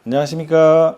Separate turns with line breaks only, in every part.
안녕하십니까.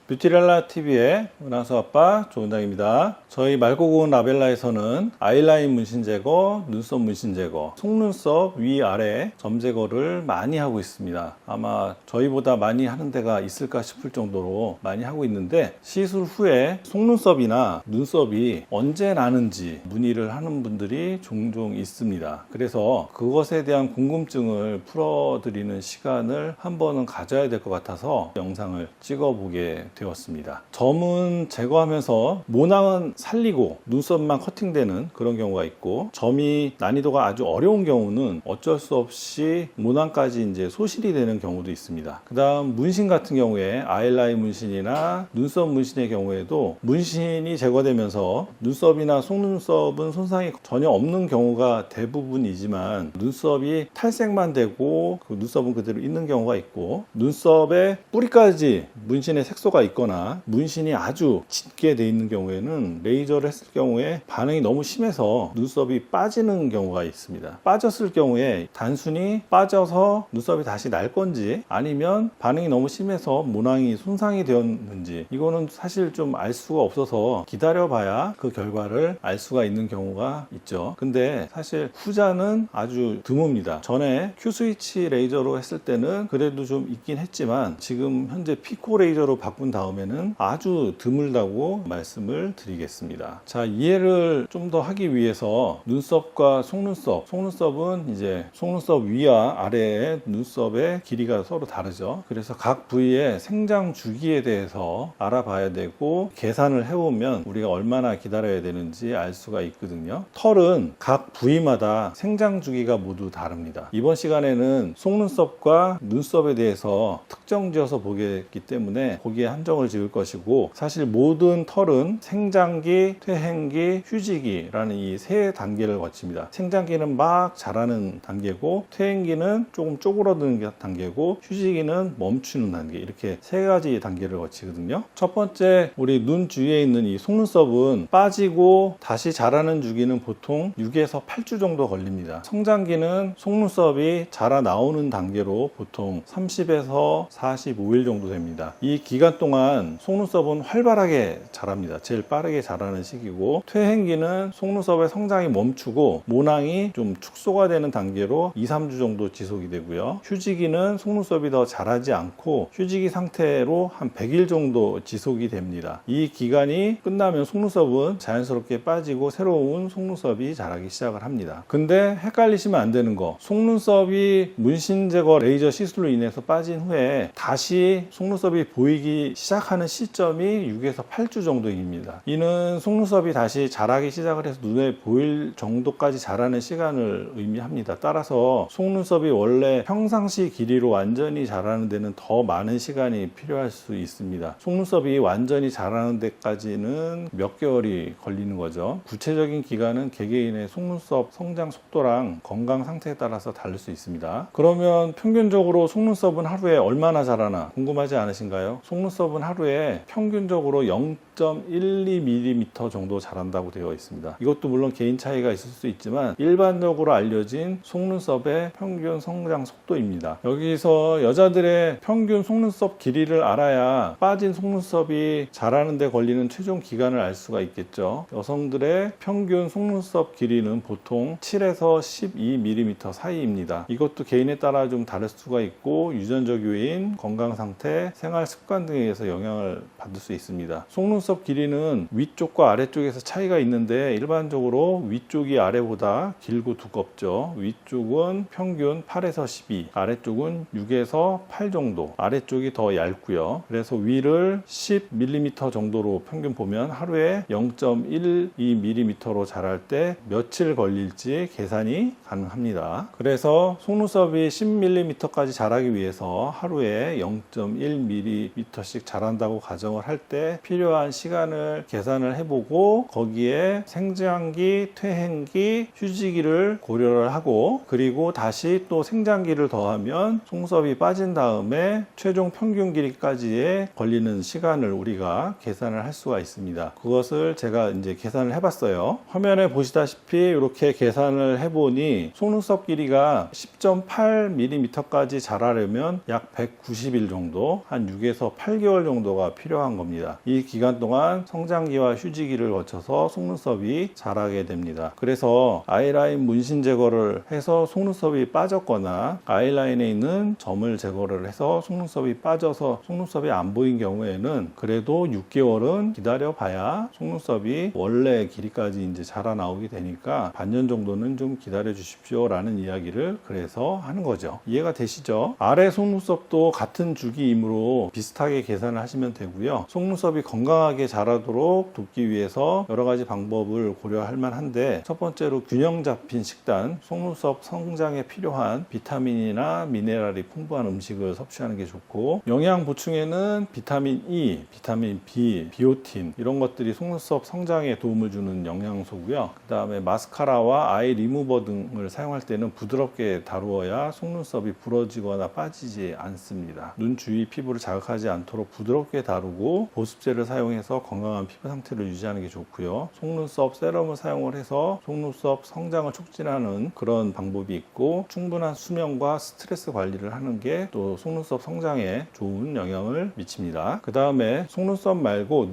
뷰티랄라TV의 은하수 아빠 조은당입니다. 저희 맑고 고운 라벨라에서는 아이라인 문신 제거, 눈썹 문신 제거, 속눈썹 위아래 점 제거를 많이 하고 있습니다. 아마 저희보다 많이 하는 데가 있을까 싶을 정도로 많이 하고 있는데, 시술 후에 속눈썹이나 눈썹이 언제 나는지 문의를 하는 분들이 종종 있습니다. 그래서 그것에 대한 궁금증을 풀어드리는 시간을 한 번은 가져야 될 것 같아서 영상을 찍어보게 되었습니다. 점은 제거하면서 모낭은 살리고 눈썹만 커팅되는 그런 경우가 있고, 점이 난이도가 아주 어려운 경우는 어쩔 수 없이 모낭까지 이제 소실이 되는 경우도 있습니다. 그 다음 문신 같은 경우에 아이라인 문신이나 눈썹 문신의 경우에도 문신이 제거되면서 눈썹이나 속눈썹은 손상이 전혀 없는 경우가 대부분이지만, 눈썹이 탈색만 되고 그 눈썹은 그대로 있는 경우가 있고, 눈썹에 뿌리까지 문신의 색소가 있거나 문신이 아주 짙게 돼 있는 경우에는 레이저를 했을 경우에 반응이 너무 심해서 눈썹이 빠지는 경우가 있습니다. 빠졌을 경우에 단순히 빠져서 눈썹이 다시 날 건지, 아니면 반응이 너무 심해서 모낭이 손상이 되었는지, 이거는 사실 좀 알 수가 없어서 기다려 봐야 그 결과를 알 수가 있는 경우가 있죠. 근데 사실 후자는 아주 드뭅니다. 전에 Q스위치 레이저로 했을 때는 그래도 좀 있긴 했지만, 지금 현재 피코 레이저로 바꾼 다음에는 아주 드물다고 말씀을 드리겠습니다. 자, 이해를 좀 더 하기 위해서 눈썹과 속눈썹은 이제 속눈썹 위와 아래의 눈썹의 길이가 서로 다르죠. 그래서 각 부위의 생장 주기에 대해서 알아봐야 되고, 계산을 해보면 우리가 얼마나 기다려야 되는지 알 수가 있거든요. 털은 각 부위마다 생장 주기가 모두 다릅니다. 이번 시간에는 속눈썹과 눈썹에 대해서 특정지어서 보겠기 때문에 거기에 한정을 지을 것이고, 사실 모든 털은 생장기, 퇴행기, 휴지기라는 이 세 단계를 거칩니다. 생장기는 막 자라는 단계고, 퇴행기는 조금 쪼그러드는 단계고, 휴지기는 멈추는 단계, 이렇게 세 가지 단계를 거치거든요. 첫 번째, 우리 눈 주위에 있는 이 속눈썹은 빠지고 다시 자라는 주기는 보통 6에서 8주 정도 걸립니다. 성장기는 속눈썹이 자라 나오는 단계로 보통 30에서 45일 정도 됩니다. 이 기간 동안 속눈썹은 활발하게 자랍니다. 제일 빠르게 자라는 시기고, 퇴행기는 속눈썹의 성장이 멈추고 모낭이 좀 축소가 되는 단계로 2, 3주 정도 지속이 되고요. 휴지기는 속눈썹이 더 자라지 않고 휴지기 상태로 한 100일 정도 지속이 됩니다. 이 기간이 끝나면 속눈썹은 자연스럽게 빠지고 새로운 속눈썹이 자라기 시작을 합니다. 근데 헷갈리시면 안 되는 거, 속눈썹이 문신 제거 레이저 시술로 인해서 빠진 후에 다시 속눈썹이 보이기 시작하는 시점이 6에서 8주 정도입니다. 이는 속눈썹이 다시 자라기 시작을 해서 눈에 보일 정도까지 자라는 시간을 의미합니다. 따라서 속눈썹이 원래 평상시 길이로 완전히 자라는 데는 더 많은 시간이 필요할 수 있습니다. 속눈썹이 완전히 자라는 데까지는 몇 개월이 걸리는 거죠. 구체적인 기간은 개개인의 속눈썹 성장 속도랑 건강 상태에 따라서 다를 수 있습니다. 그러면 평균적으로 속눈썹은 하루에 얼마나 자라나 궁금하지 않으신가요? 속눈썹은 하루에 평균적으로 0.12mm 정도 자란다고 되어 있습니다. 이것도 물론 개인 차이가 있을 수 있지만 일반적으로 알려진 속눈썹의 평균 성장 속도입니다. 여기서 여자들의 평균 속눈썹 길이를 알아야 빠진 속눈썹이 자라는 데 걸리는 최종 기간을 알 수가 있겠죠. 여성들의 평균 속눈썹 길이는 보통 7에서 12mm 사이입니다. 이것도 개인에 따라 좀 다를 수가 있고, 유전적 요인, 건강 상태, 생활 습관 등에 의해서 영향을 받을 수 있습니다. 속눈썹 길이는 위쪽과 아래쪽에서 차이가 있는데, 일반적으로 위쪽이 아래보다 길고 두껍죠. 위쪽은 평균 8에서 12, 아래쪽은 6에서 8 정도, 아래쪽이 더 얇고요. 그래서 위를 10mm 정도로 평균 보면 하루에 0.12mm로 자랄 때 며칠 걸릴지 계산이 가능합니다. 그래서 속눈썹이 10mm까지 자라기 위해서 하루에 0.1mm씩 정도씩 자란다고 가정을 할 때 필요한 시간을 계산을 해보고 거기에 생장기, 퇴행기, 휴지기를 고려를 하고 그리고 다시 또 생장기를 더하면 속눈썹이 빠진 다음에 최종 평균 길이까지의 걸리는 시간을 우리가 계산을 할 수가 있습니다. 그것을 제가 이제 계산을 해봤어요. 화면에 보시다시피 이렇게 계산을 해보니 속눈썹 길이가 10.8mm까지 자라려면 약 190일 정도, 한 6에서 8개월 정도가 필요한 겁니다. 이 기간 동안 성장기와 휴지기를 거쳐서 속눈썹이 자라게 됩니다. 그래서 아이라인 문신 제거를 해서 속눈썹이 빠졌거나 아이라인에 있는 점을 제거를 해서 속눈썹이 빠져서 속눈썹이 안 보인 경우에는 그래도 6개월은 기다려 봐야 속눈썹이 원래 길이까지 이제 자라나오게 되니까 반년 정도는 좀 기다려 주십시오 라는 이야기를 그래서 하는 거죠. 이해가 되시죠? 아래 속눈썹도 같은 주기이므로 비슷하게 계산을 하시면 되고요. 속눈썹이 건강하게 자라도록 돕기 위해서 여러 가지 방법을 고려할 만한데 첫 번째로 균형 잡힌 식단, 속눈썹 성장에 필요한 비타민이나 미네랄이 풍부한 음식을 섭취하는 게 좋고 영양 보충에는 비타민 E, 비타민 B, 비오틴 이런 것들이 속눈썹 성장에 도움을 주는 영양소고요. 그 다음에 마스카라와 아이 리무버 등을 사용할 때는 부드럽게 다루어야 속눈썹이 부러지거나 빠지지 않습니다. 눈 주위 피부를 자극하지 않도록 부드럽게 다루고 보습제를 사용해서 건강한 피부 상태를 유지하는 게 좋고요. 속눈썹 세럼을 사용을 해서 속눈썹 성장을 촉진하는 그런 방법이 있고 충분한 수면과 스트레스 관리를 하는 게 또 속눈썹 성장에 좋은 영향을 미칩니다. 그 다음에 속눈썹 말고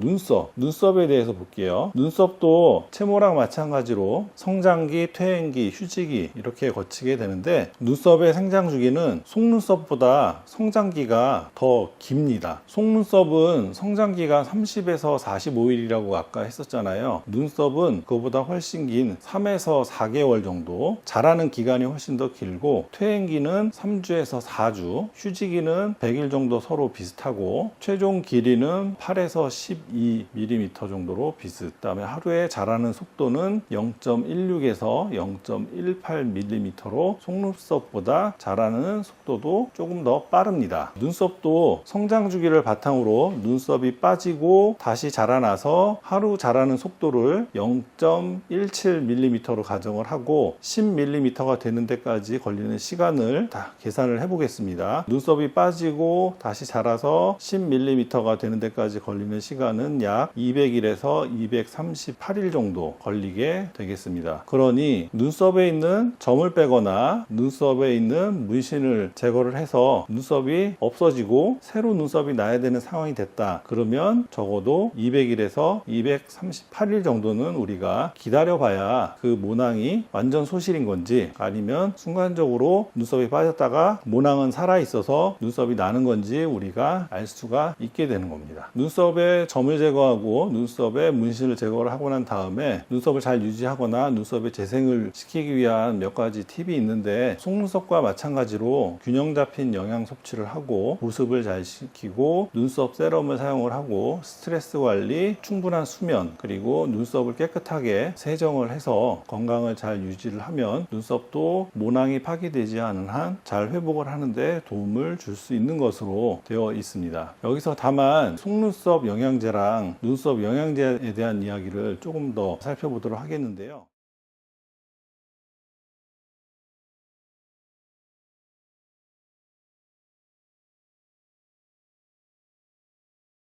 눈썹에 대해서 볼게요. 눈썹도 채모랑 마찬가지로 성장기, 퇴행기, 휴지기 이렇게 거치게 되는데 눈썹의 생장 주기는 속눈썹보다 성장기가 더 깁니다. 속눈썹은 성장기가 30에서 45일이라고 아까 했었잖아요. 눈썹은 그거보다 훨씬 긴 3에서 4개월 정도, 자라는 기간이 훨씬 더 길고 퇴행기는 3주에서 4주, 휴지기는 100일 정도 서로 비슷하고 최종 길이는 8에서 12mm 정도로 비슷. 그다음에 하루에 자라는 속도는 0.16에서 0.18mm로 속눈썹보다 자라는 속도도 조금 더 빠릅니다. 눈썹도 성장 주기를 바탕으로 눈썹이 빠지고 다시 자라나서 하루 자라는 속도를 0.17mm로 가정을 하고 10mm가 되는 데까지 걸리는 시간을 다 계산을 해보겠습니다. 눈썹이 빠지고 다시 자라서 10mm가 되는 데까지 걸리는 시간은 약 200일에서 238일 정도 걸리게 되겠습니다. 그러니 눈썹에 있는 점을 빼거나 눈썹에 있는 문신을 제거를 해서 눈썹이 없어지고 새로 눈썹이 나야 되는 상황이 됐다. 그러면 적어도 200일에서 238일 정도는 우리가 기다려봐야 그 모낭이 완전 소실인 건지 아니면 순간적으로 눈썹이 빠졌다가 모낭은 살아있어서 눈썹이 나는 건지 우리가 알 수가 있게 되는 겁니다. 눈썹에 점을 제거하고 눈썹에 문신을 제거를 하고 난 다음에 눈썹을 잘 유지하거나 눈썹의 재생을 시키기 위한 몇 가지 팁이 있는데 속눈썹과 마찬가지로 균형 잡힌 영양 섭취를 하고 보습을 잘 시키고 눈썹 세럼을 사용을 하고 스트레스 관리, 충분한 수면 그리고 눈썹을 깨끗하게 세정을 해서 건강을 잘 유지를 하면 눈썹도 모낭이 파괴되지 않은 한 잘 회복을 하는데 도움을 줄 수 있는 것으로 되어 있습니다. 여기서 다만 속눈썹 영양제랑 눈썹 영양제에 대한 이야기를 조금 더 살펴보도록 하겠는데요.